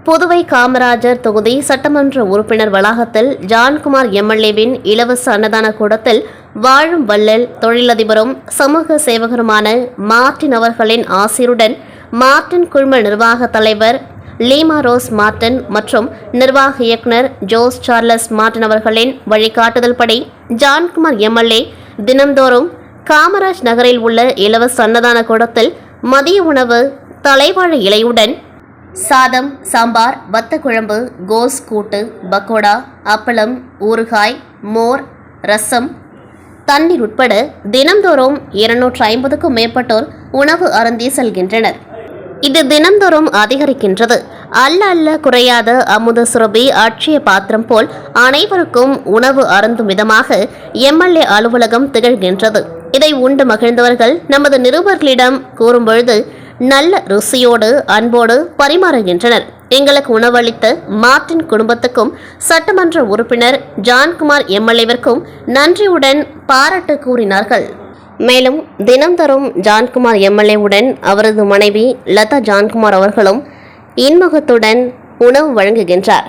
புதுவை காமராஜர் தொகுதி சட்டமன்ற உறுப்பினர் வளாகத்தில் ஜான்குமார் எம்எல்ஏவின் இலவச அன்னதான கூடத்தில் வாழும் வள்ளல் தொழிலதிபரும் சமூக சேவகருமான மார்டின் அவர்களின் ஆசிருடன் மார்டின் குழும நிர்வாக தலைவர் லீமா ரோஸ் மார்டின் மற்றும் நிர்வாக இயக்குனர் ஜோஸ் சார்லஸ் மார்டின் அவர்களின் வழிகாட்டுதல்படி ஜான்குமார் எம்எல்ஏ தினம்தோறும் காமராஜ் நகரில் உள்ள இலவச அன்னதான கூடத்தில் மதிய உணவு தலைவாழை இலையுடன் சாதம், சாம்பார், வத்த குழம்பு, கோஸ் கூட்டு, பக்கோடா, அப்பளம், ஊறுகாய், மோர், ரசம், தண்ணீர் உட்பட தினம்தோறும் 250க்கும் மேற்பட்டோர் உணவு அருந்தி செல்கின்றனர். இது தினம்தோறும் அதிகரிக்கின்றது. அல்ல அல்ல குறையாத அமுத சுரபி அட்சய பாத்திரம் போல் அனைவருக்கும் உணவு அருந்தும் விதமாக எம்எல்ஏ அலுவலகம் திகழ்கின்றது. இதை உண்டு மகிழ்ந்தவர்கள் நமது நிருபர்களிடம் கூறும்பொழுது நல்ல ருசியோடு அன்போடு பரிமாறுகின்றனர். எங்களுக்கு உணவளித்த மார்டின் குடும்பத்துக்கும் சட்டமன்ற உறுப்பினர் ஜான்குமார் எம்எல்ஏவிற்கும் நன்றியுடன் பாராட்டு கூறினார்கள். மேலும் தினம்தோறும் ஜான்குமார் எம்எல்ஏவுடன் அவரது மனைவி லதா ஜான்குமார் அவர்களும் இன்முகத்துடன் உணவு வழங்குகின்றார்.